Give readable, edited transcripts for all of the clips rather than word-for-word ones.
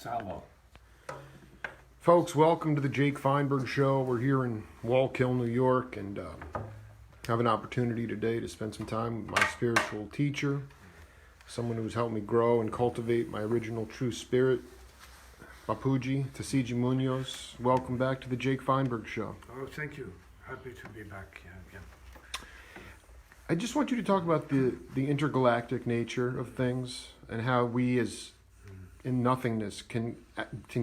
Salvo. Folks, welcome to the Jake Feinberg Show. We're here in Wallkill, New York, and have an opportunity today to spend some time with my spiritual teacher, someone who's helped me grow and cultivate my original true spirit, Bapuji, Tisziji Munoz. Welcome back to the Jake Feinberg Show. Oh, thank you. Happy to be back again. I just want you to talk about the intergalactic nature of things and how we as in nothingness can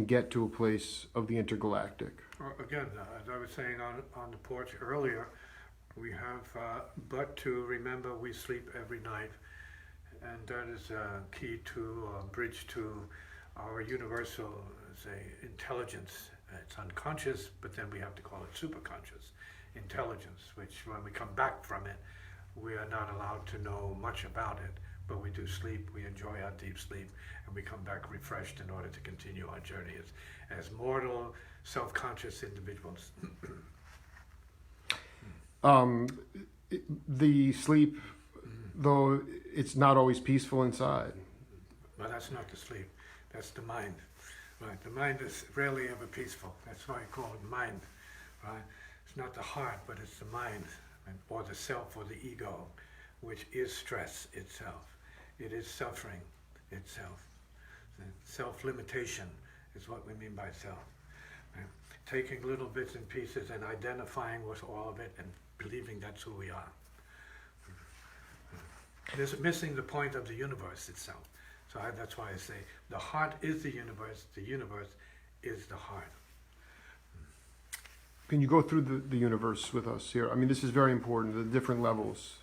get to a place of the intergalactic. Well, again, as I was saying on the porch earlier, we have but to remember we sleep every night, and that is a key to a bridge to our universal, say, intelligence. It's unconscious, but then we have to call it superconscious intelligence, which when we come back from it, we are not allowed to know much about it, but we do sleep, we enjoy our deep sleep, and we come back refreshed in order to continue our journey as mortal, self-conscious individuals. The sleep, though, it's not always peaceful inside. Well, that's not the sleep, that's the mind. Right, the mind is rarely ever peaceful. That's why I call it mind. Right, it's not the heart, but it's the mind, or the self, or the ego, which is stress itself. It is suffering itself. Self-limitation is what we mean by self. Right? Taking little bits and pieces and identifying with all of it and believing that's who we are. This missing the point of the universe itself. So that's why I say the heart is the universe is the heart. Can you go through the universe with us here? I mean, this is very important, the different levels.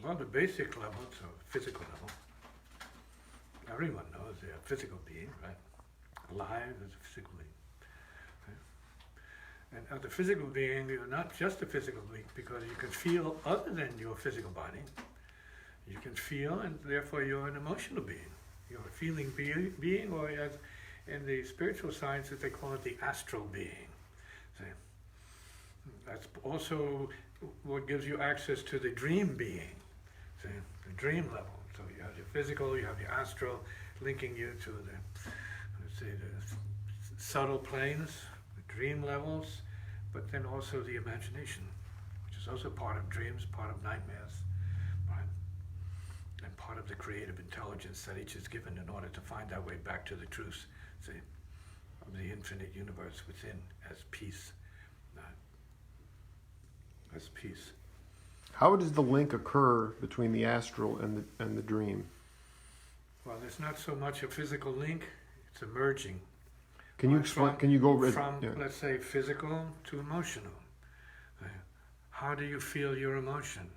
Well, the basic level, so physical level. Everyone knows they're a physical being, right? Alive is a physical being. Right? And as a physical being, you're not just a physical being because you can feel other than your physical body. You can feel, and therefore you're an emotional being. You're a feeling being, or as in the spiritual sciences, they call it the astral being. See? That's also what gives you access to the dream being. See? The dream level. So you have your physical, you have your astral, linking you to the, let's say, the subtle planes, the dream levels, but then also the imagination, which is also part of dreams, part of nightmares, right? And part of the creative intelligence that each is given in order to find our way back to the truth, see, of the infinite universe within as peace, as peace. How does the link occur between the astral and the dream? Well, there's not so much a physical link; it's emerging. Can you explain? Can you go from let's say physical to emotional? How do you feel your emotion?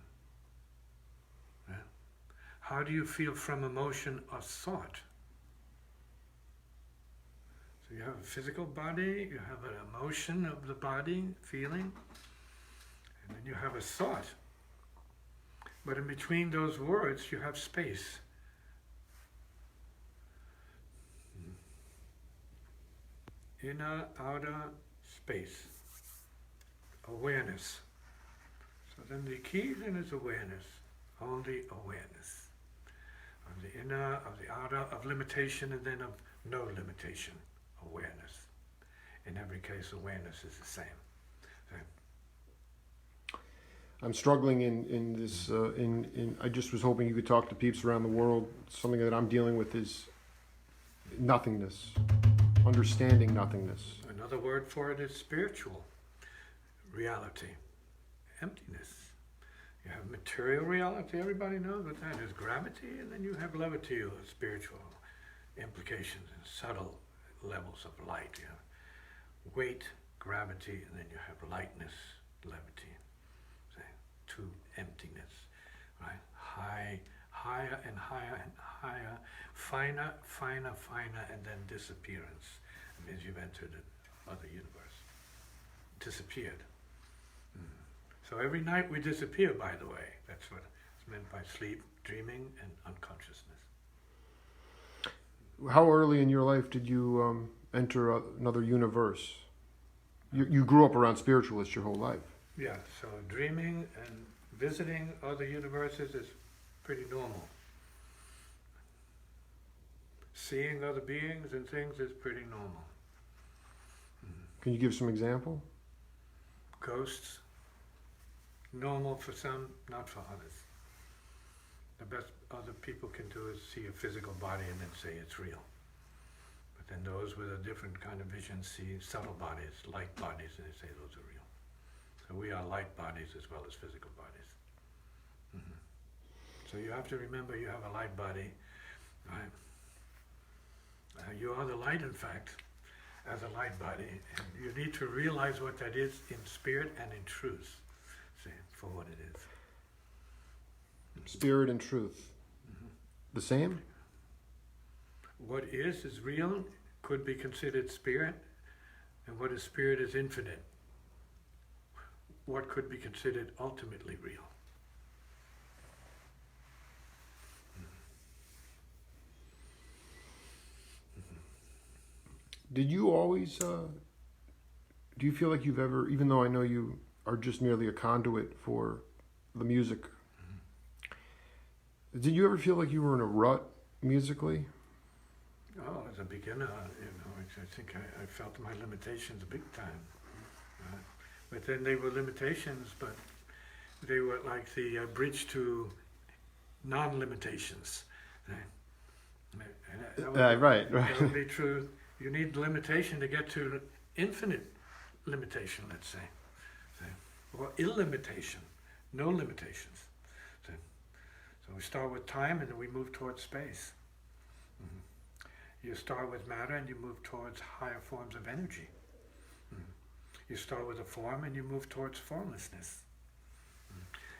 How do you feel from emotion or thought? So you have a physical body, you have an emotion of the body, feeling, and then you have a thought. But in between those words, you have space. Inner, outer space. Awareness. So then the key then is awareness. Only awareness. Of the inner, of the outer, of limitation, and then of no limitation. Awareness. In every case, awareness is the same. I'm struggling in this. I just was hoping you could talk to peeps around the world. Something that I'm dealing with is nothingness, understanding nothingness. Another word for it is spiritual reality, emptiness. You have material reality. Everybody knows what that is. Gravity, and then you have levity, or spiritual implications and subtle levels of light. You have weight, gravity, and then you have lightness, levity. To emptiness, right? Higher and higher and higher, finer, and then disappearance. It means you've entered another universe. Disappeared. So every night we disappear, by the way. That's what it's meant by sleep, dreaming, and unconsciousness. How early in your life did you enter another universe? You grew up around spiritualists your whole life. Yeah, so dreaming and visiting other universes is pretty normal. seeing other beings and things is pretty normal. Can you give some example? Ghosts, normal for some, not for others. The best other people can do is see a physical body and then say it's real. But then those with a different kind of vision see subtle bodies, light bodies, and they say those are real. So we are light bodies as well as physical bodies. So you have to remember you have a light body. Right? You are the light, in fact, as a light body. And you need to realize what that is in spirit and in truth, see, for what it is. Spirit and truth. The same? What is real, could be considered spirit, and what is spirit is infinite. What could be considered ultimately real. Did you always, do you feel like you've ever, even though I know you are just merely a conduit for the music, did you ever feel like you were in a rut musically? Oh, as a beginner, I think I felt my limitations big time. But then they were limitations, but they were like the bridge to non-limitations. Right. That would be true. You need limitation to get to infinite limitation, let's say. Or illimitation, no limitations. So we start with time and then we move towards space. You start with matter and you move towards higher forms of energy. You start with a form and you move towards formlessness.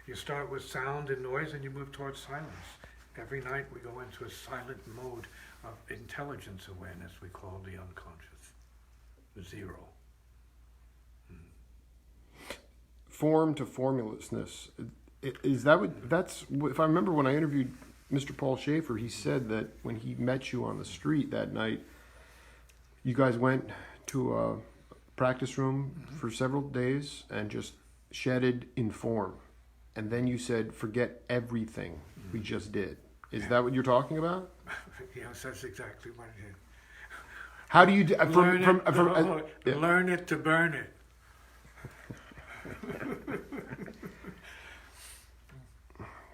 You start with sound and noise and you move towards silence. Every night we go into a silent mode of intelligence awareness we call the unconscious, the zero. Form to formlessness. Is that what, that's, if I remember when I interviewed Mr. Paul Schaefer, he said that when he met you on the street that night, you guys went to a practice room for several days and just shedded in form. And then you said, forget everything we just did. Is that what you're talking about? Yes, that's exactly what it is. How do you do, learn it to burn it.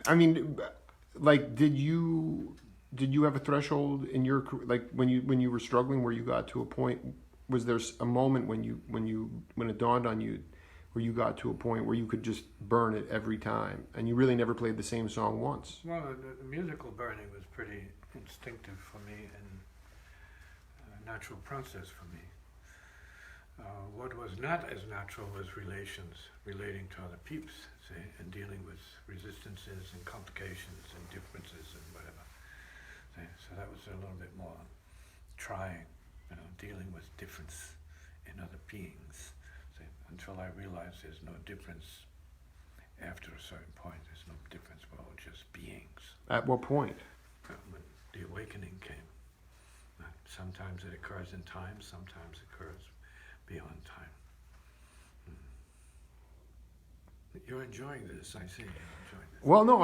I mean, like, did you have a threshold in your, like, when you were struggling where you got to a point, was there a moment when it dawned on you where you got to a point where you could just burn it every time and you really never played the same song once? Well, the musical burning was pretty instinctive for me and a natural process for me. What was not as natural was relating to other peeps, say, and dealing with resistances and complications and differences and whatever. See? So that was a little bit more trying, dealing with difference in other beings. See? Until I realized there's no difference after a certain point. There's no difference. We're all just beings. At what point? When the awakening came. Sometimes it occurs in time, sometimes it occurs beyond time. You're enjoying this, I see. You're enjoying this. Well, no,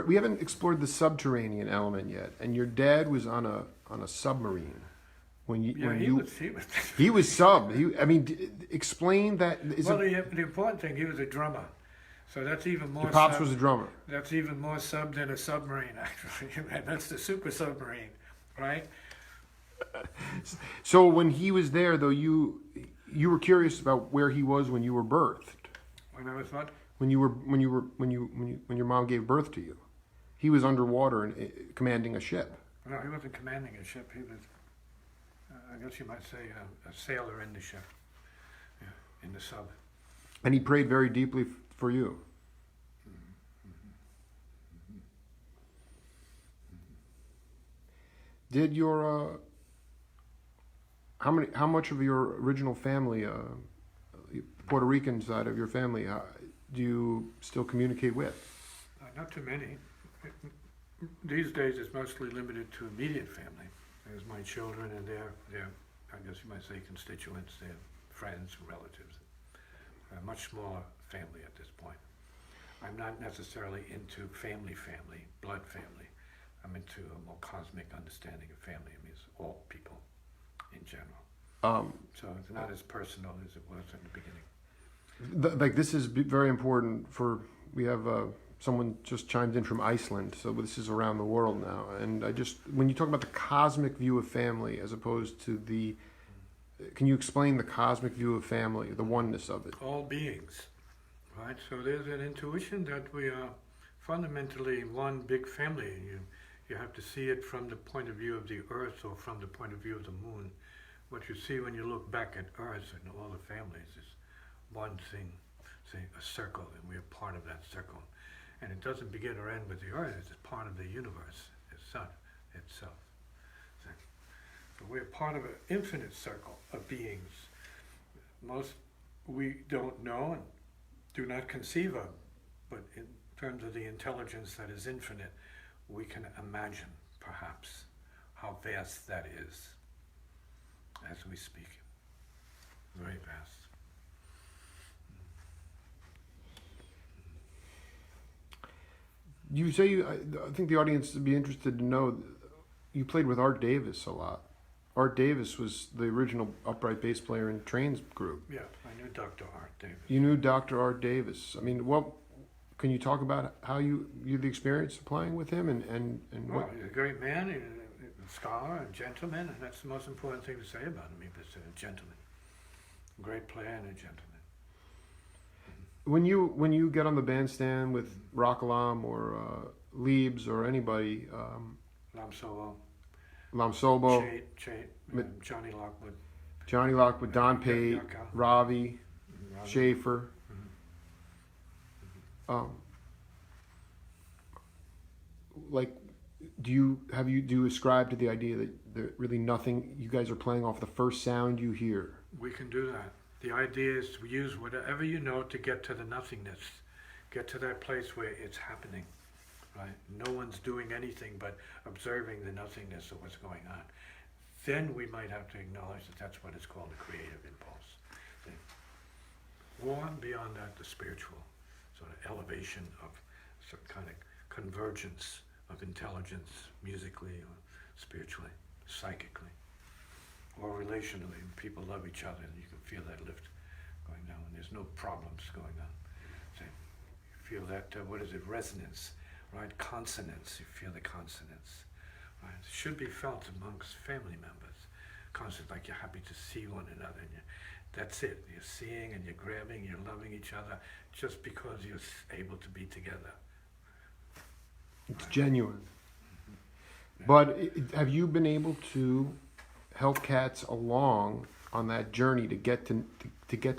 we haven't explored the subterranean element yet. And your dad was on a submarine he was sub. Explain that. The important thing, he was a drummer. So that's even more. Your pops was a drummer. That's even more sub than a submarine, actually. That's the super submarine, right? So when he was there, though, you were curious about where he was when you were birthed. When I was what? When your mom gave birth to you, he was underwater and commanding a ship. No, he wasn't commanding a ship. He was, I guess you might say, a sailor in the ship, in the sub. And he prayed very deeply for you. Did your how much of your original family, Puerto Rican side of your family, do you still communicate with? Not too many. These days it's mostly limited to immediate family. There's my children and their I guess you might say constituents, their friends, relatives. A much smaller family at this point. I'm not necessarily into family, blood family. I'm into a more cosmic understanding of family. It means all people in general. So it's not as personal as it was in the beginning. Like this is very important for. We have someone just chimed in from Iceland, so this is around the world now. And when you talk about the cosmic view of family as opposed to the, can you explain the cosmic view of family, the oneness of it? All beings, right? So there's an intuition that we are fundamentally one big family. You have to see it from the point of view of the earth or from the point of view of the moon. What you see when you look back at Earth and all the families is one thing, say a circle, and we are part of that circle. And it doesn't begin or end with the Earth, it's part of the universe itself. So we're part of an infinite circle of beings. Most we don't know and do not conceive of, but in terms of the intelligence that is infinite, we can imagine, perhaps, how vast that is as we speak. Very vast. You say I think the audience would be interested to know you played with Art Davis a lot. Art Davis was the original upright bass player in Train's group. Yeah, I knew Dr. Art Davis. You knew Dr. Art Davis. I mean, what can you talk about how you the experience of playing with him and Well, what? he's a great man, he's a scholar, a gentleman, and that's the most important thing to say about him. He was a gentleman, a great player and a gentleman. When you get on the bandstand with Rock Alam or Liebs or anybody, Lam Sobo, Johnny Lockwood, Don Pate, Yucca. Ravi, Schaefer. Like, do you ascribe to the idea that there really nothing? You guys are playing off the first sound you hear. We can do that. The idea is to use whatever you know to get to the nothingness, get to that place where it's happening, right? No one's doing anything but observing the nothingness of what's going on. Then we might have to acknowledge that that's what is called a creative impulse. Or beyond that, the spiritual sort of elevation of some kind of convergence of intelligence, musically or spiritually, psychically. Or relationally, people love each other and you can feel that lift going down and there's no problems going on. So you feel that, resonance, right? Consonance, you feel the consonance, right? It should be felt amongst family members. Consonance, like you're happy to see one another. And that's it, you're seeing and you're grabbing, you're loving each other just because you're able to be together. It's genuine. Mm-hmm. But have you been able to help cats along on that journey to get to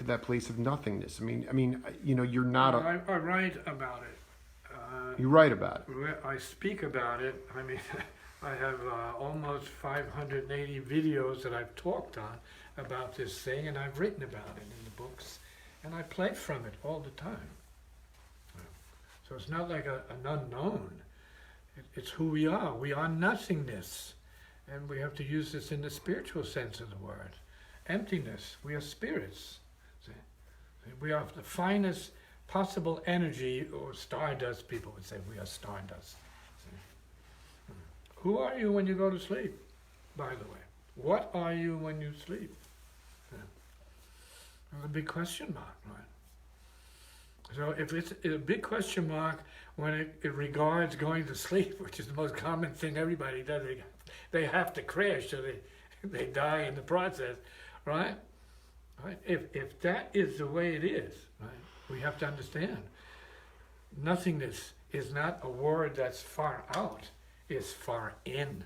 that place of nothingness? I mean, you're not I write about it. You write about it. I speak about it. I mean, I have almost 580 videos that I've talked on about this thing, and I've written about it in the books, and I play from it all the time. So it's not like an unknown. It's who we are. We are nothingness. And we have to use this in the spiritual sense of the word. Emptiness. We are spirits. See? We are the finest possible energy, or stardust, people would say we are stardust. See? Who are you when you go to sleep, by the way? What are you when you sleep? There's a big question mark, right? So if it's a big question mark when it regards going to sleep, which is the most common thing everybody does, they have to crash, so they die in the process, right? Right? If that is the way it is, right, we have to understand. Nothingness is not a word that's far out, it's far in.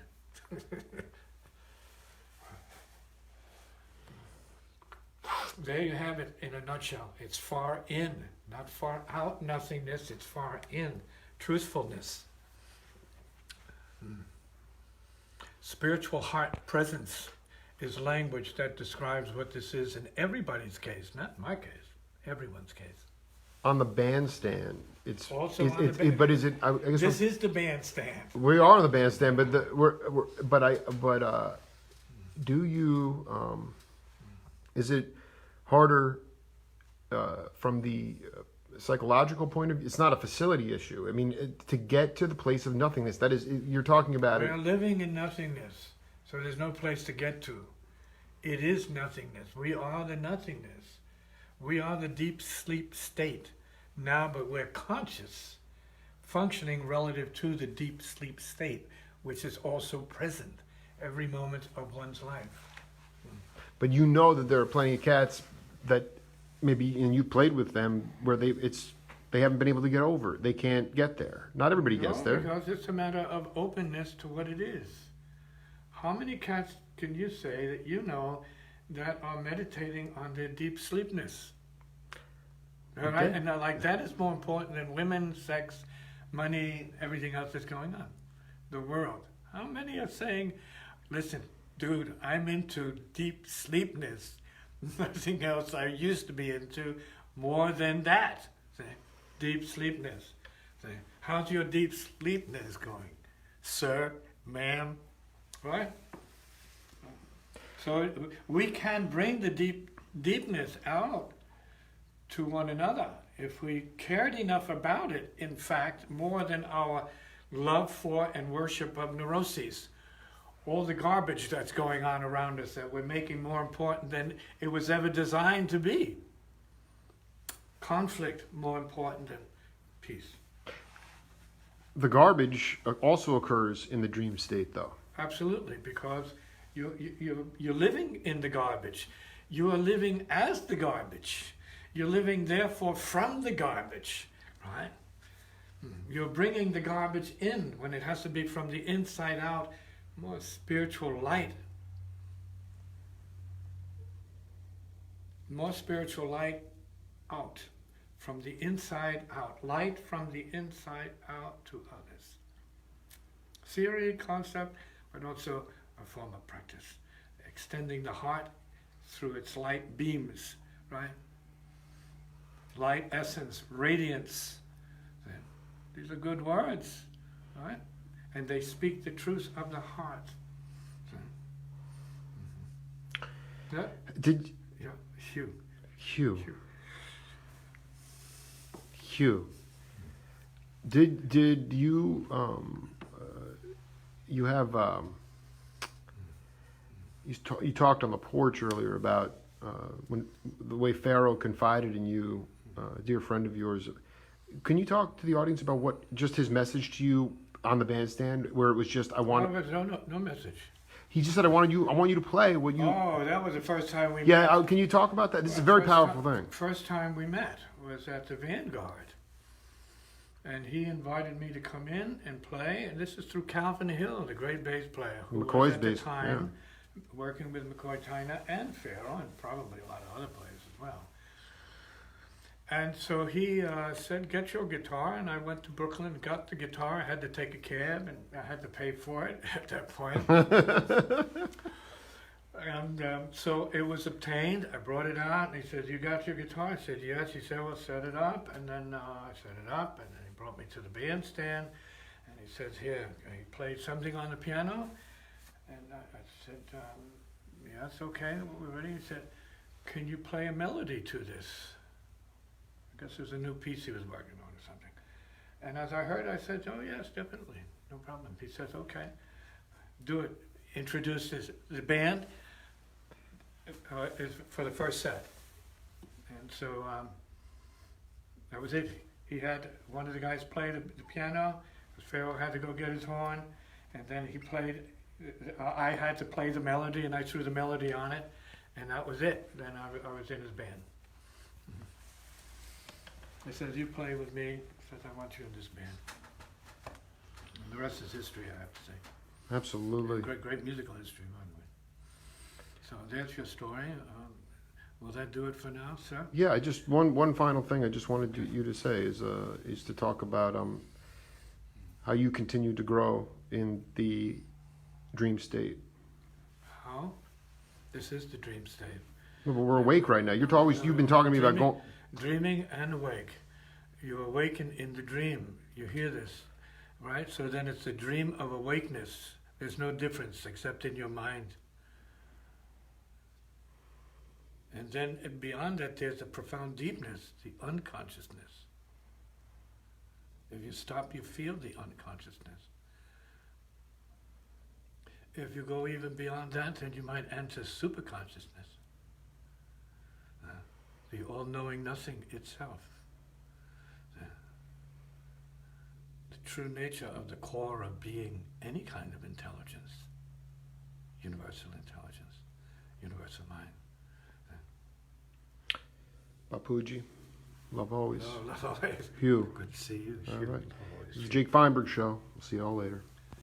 There you have it in a nutshell. It's far in, not far out nothingness, it's far in. Truthfulness. Spiritual heart presence is language that describes what this is in everybody's case, not in my case, everyone's case. On the bandstand, it's also on the bandstand. But is it? I guess this is the bandstand. We are on the bandstand, but do you? Is it harder from the psychological point of view, it's not a facility issue. I mean, to get to the place of nothingness, that is, you're talking about We it. are living in nothingness, so there's no place to get to. It is nothingness. We are the nothingness. We are the deep sleep state now, but we're conscious, functioning relative to the deep sleep state, which is also present every moment of one's life. But you know that there are plenty of cats that maybe, and you played with them, where they haven't been able to get over it. They can't get there. Not everybody gets there. Because it's a matter of openness to what it is. How many cats can you say that you know that are meditating on their deep sleepness? All right? Okay. And like that is more important than women, sex, money, everything else that's going on. The world. How many are saying, listen, dude, I'm into deep sleepness. Nothing else I used to be into more than that. Say, deep sleepness. Say, how's your deep sleepness going? Sir, ma'am, right? So we can bring the deepness out to one another if we cared enough about it, in fact, more than our love for and worship of neuroses. All the garbage that's going on around us that we're making more important than it was ever designed to be. Conflict more important than peace. The garbage also occurs in the dream state, though. Absolutely, because you're living in the garbage. You are living as the garbage. You're living, therefore, from the garbage, right? You're bringing the garbage in when it has to be from the inside out. More spiritual light. More spiritual light out. From the inside out. Light from the inside out to others. Theory, concept, but also a form of practice. Extending the heart through its light beams, right? Light, essence, radiance. These are good words, right? And they speak the truth of the heart. Yeah? Did Yeah, Hugh. Did you you have you talked on the porch earlier about when the way Pharaoh confided in you, a dear friend of yours. Can you talk to the audience about what just his message to you on the bandstand, where it was just No message. He just said, I want you to play what you. Oh, that was the first time we met. Yeah, can you talk about that? This is a very powerful thing. First time we met was at the Vanguard. And he invited me to come in and play, and this is through Calvin Hill, the great bass player, who McCoy's was at the bass, time working with McCoy Tyner and Pharaoh, and probably a lot of other players as well. And so he said, get your guitar, and I went to Brooklyn, got the guitar. I had to take a cab, and I had to pay for it at that point. And so it was obtained. I brought it out, and he said, you got your guitar? I said, yes. He said, well, set it up. And then I set it up, and then he brought me to the bandstand, and he says, here, he played something on the piano. And I said, yes, okay, we're ready. He said, can you play a melody to this? I guess there's a new piece he was working on or something. And as I heard, I said, oh, yes, definitely, no problem. He says, okay, do it. Introduces the band for the first set. And so that was it. He had one of the guys play the piano, because Pharaoh had to go get his horn, and then he played, I had to play the melody, and I threw the melody on it, and that was it. Then I was in his band. I said, you play with me. I said, I want you in this band. And the rest is history, I have to say. Absolutely. Great musical history, by the way. So that's your story. Will that do it for now, sir? Yeah, I just one final thing I just wanted you to say is to talk about how you continue to grow in the dream state. How? This is the dream state. Well, but we're awake right now. You've been talking to me about going. Dreaming and awake. You awaken in the dream. You hear this, right? So then it's the dream of awakeness. There's no difference except in your mind. And then beyond that, there's a profound deepness, the unconsciousness. If you stop, you feel the unconsciousness. If you go even beyond that, then you might enter superconsciousness, the all-knowing nothing itself. The true nature of the core of being any kind of intelligence, universal intelligence, universal mind. Bapuji, love always. Oh, love always. Hugh. Good to see you. All Hugh. right. Love always. This is the Jake Feinberg Show. We'll see you all later.